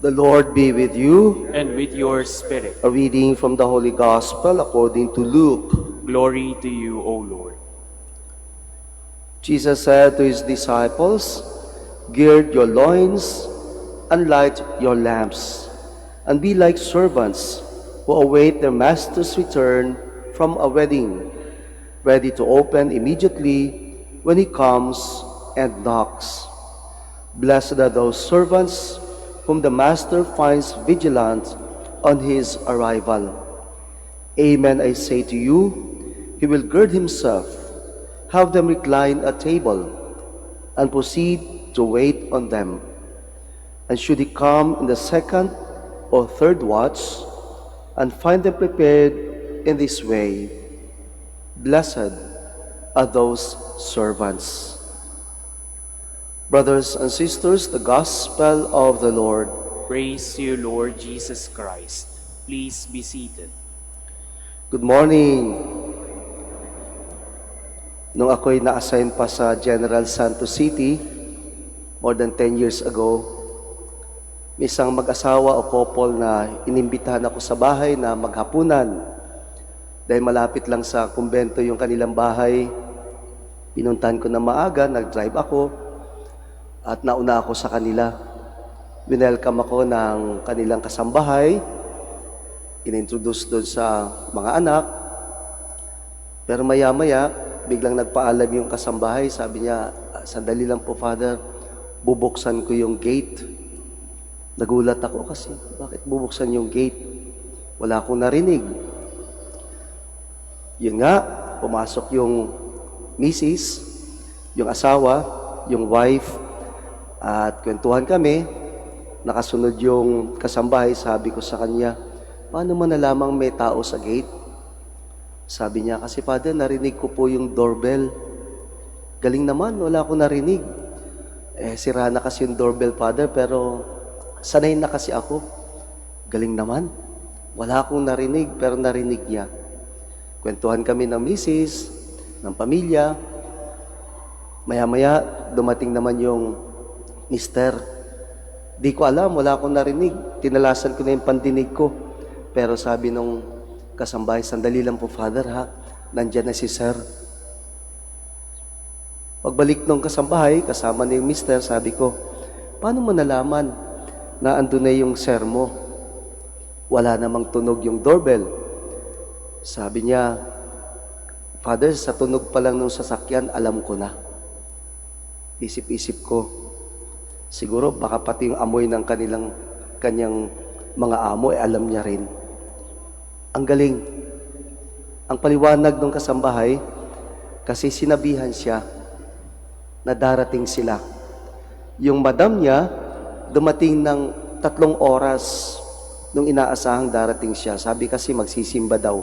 The Lord be with you. and with your spirit. A reading from the Holy Gospel according to Luke. Glory to you, O Lord. Jesus said to his disciples, "Gird your loins and light your lamps, and be like servants who await their master's return from a wedding, ready to open immediately when he comes and knocks. Blessed are those servants whom the master finds vigilant on his arrival. Amen, I say to you, he will gird himself, have them recline at table, and proceed to wait on them. And should he come in the second or third watch, and find them prepared in this way, blessed are those servants." Brothers and sisters, the Gospel of the Lord. Praise to you, Lord Jesus Christ. Please be seated. Good morning. Nung ako'y na-assign pa sa General Santos City, more than 10 years ago, may isang mag-asawa o couple na inimbitahan ako sa bahay na maghapunan. Dahil malapit lang sa kumbento yung kanilang bahay, pinuntahan ko na maaga, nag-drive ako, at nauna ako sa kanila. Winelcome ako ng kanilang kasambahay, inintroduce doon sa mga anak, pero maya-maya, biglang nagpaalam yung kasambahay, sabi niya, "Sandali lang po, Father, bubuksan ko yung gate." Nagulat ako kasi, bakit bubuksan yung gate? Wala akong narinig. Yun nga, pumasok yung misis, yung asawa, yung wife, at kwentuhan kami. Nakasunod yung kasambahay, sabi ko sa kanya, "Paano mo nalamang may tao sa gate?" Sabi niya, "Kasi Father, narinig ko po yung doorbell." Galing naman, wala akong narinig. Sira na kasi yung doorbell, Father, pero sanay na kasi ako. Galing naman. Wala akong narinig, pero narinig niya. Kwentuhan kami ng misis, ng pamilya. Maya-maya, dumating naman yung mister. Di ko alam, wala akong narinig. Tinalasan ko na yung pandinig ko. Pero sabi nung kasambahay, "Sandali lang po, Father, ha? Nandyan na si Sir." Pagbalik nung kasambahay, kasama na yung mister, sabi ko, "Paano mo nalaman na andun na yung Sir mo? Wala namang tunog yung doorbell." Sabi niya, "Father, sa tunog pa lang nung sasakyan, alam ko na." Isip-isip ko, siguro baka pati yung amoy ng kanyang mga amo, alam niya rin. Ang galing. Ang paliwanag ng kasambahay, kasi sinabihan siya na darating sila. Yung madam niya, dumating ng 3 oras nung inaasahang darating siya. Sabi kasi magsisimba daw.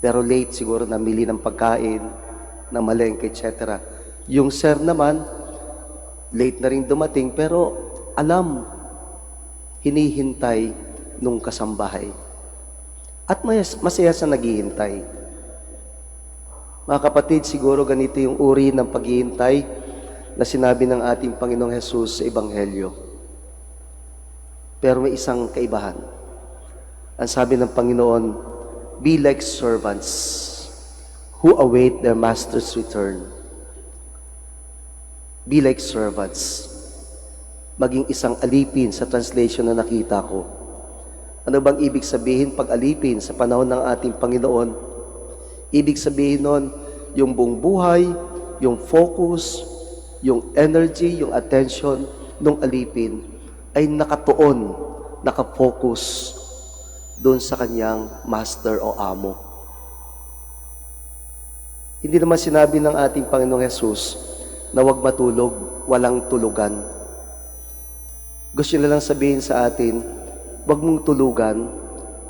Pero late siguro, namili ng pagkain, na malengke, etc. Yung sir naman, late na rin dumating, pero alam, hinihintay nung kasambahay. At masaya sa naghihintay. Mga kapatid, siguro ganito yung uri ng paghihintay na sinabi ng ating Panginoong Hesus sa Ebanghelyo. Pero may isang kaibahan. Ang sabi ng Panginoon, "Be like servants who await their master's return." Be like servants. Maging isang alipin sa translation na nakita ko. Ano bang ibig sabihin pag alipin sa panahon ng ating Panginoon? Ibig sabihin nun, yung buong buhay, yung focus, yung energy, yung attention ng alipin ay nakatuon, nakafocus doon sa kanyang master o amo. Hindi naman sinabi ng ating Panginoong Hesus na huwag matulog, walang tulugan. Gusto niya lang sabihin sa atin, huwag mong tulugan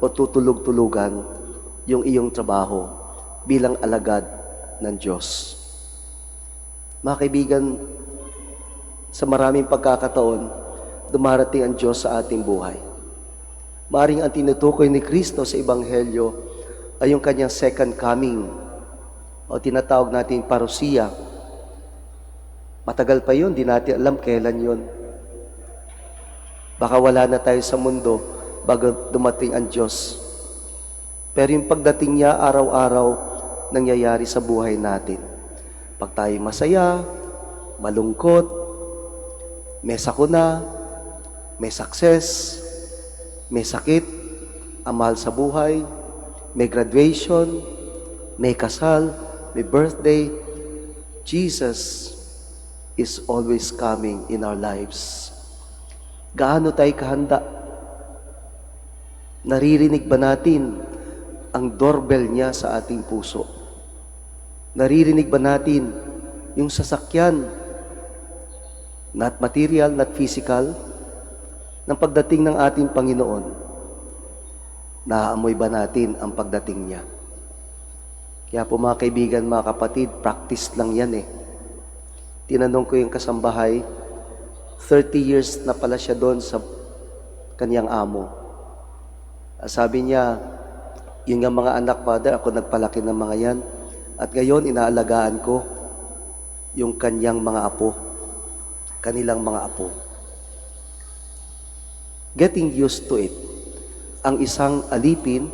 o tutulog-tulugan yung iyong trabaho bilang alagad ng Diyos. Mga kaibigan, sa maraming pagkakataon, dumarating ang Diyos sa ating buhay. Maaring ang tinutukoy ni Kristo sa Ebanghelyo ay yung kanyang second coming o tinatawag natin parousia. Matagal pa yun, di natin alam kailan yun. Baka wala na tayo sa mundo bago dumating ang Diyos. Pero yung pagdating niya, araw-araw nangyayari sa buhay natin. Pag tayo masaya, malungkot, may sakuna, may success, may sakit, ang mahal sa buhay, may graduation, may kasal, may birthday, Jesus is always coming in our lives. Gaano tayo kahanda? Naririnig ba natin ang doorbell niya sa ating puso? Naririnig ba natin yung sasakyan, not material, not physical, ng pagdating ng ating Panginoon? Naaamoy ba natin ang pagdating niya? Kaya po mga kaibigan, mga kapatid, practice lang yan eh. Tinanong ko yung kasambahay, 30 years na pala siya doon sa kanyang amo. Sabi niya, yun nga mga anak, Father, ako nagpalaki ng mga yan. At ngayon, inaalagaan ko yung kanyang mga apo, kanilang mga apo. Getting used to it. Ang isang alipin,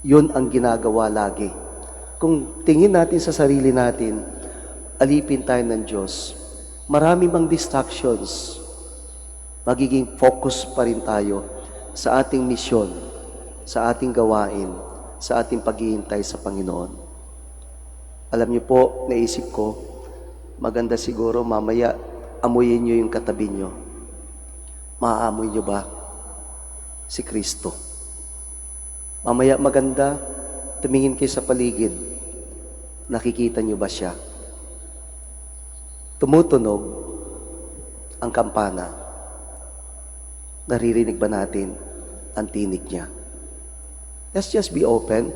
yun ang ginagawa lagi. Kung tingin natin sa sarili natin, alipin tayo ng Diyos, marami mang distractions, magiging focus pa rin tayo sa ating misyon, sa ating gawain, sa ating paghihintay sa Panginoon. Alam niyo po, naisip ko, maganda siguro mamaya amuyin niyo yung katabi niyo. Maaamoy niyo ba si Kristo? Mamaya maganda, tumingin kayo sa paligid. Nakikita niyo ba siya? Tumutunog ang kampana. Naririnig ba natin ang tinig niya? Let's just be open.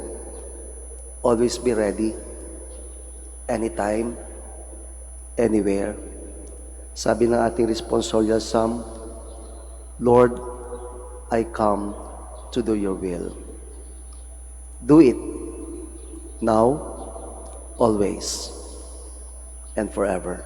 Always be ready. Anytime, anywhere. Sabi ng ating responsorial psalm, Lord, I come to do your will. Do it now, always, and forever.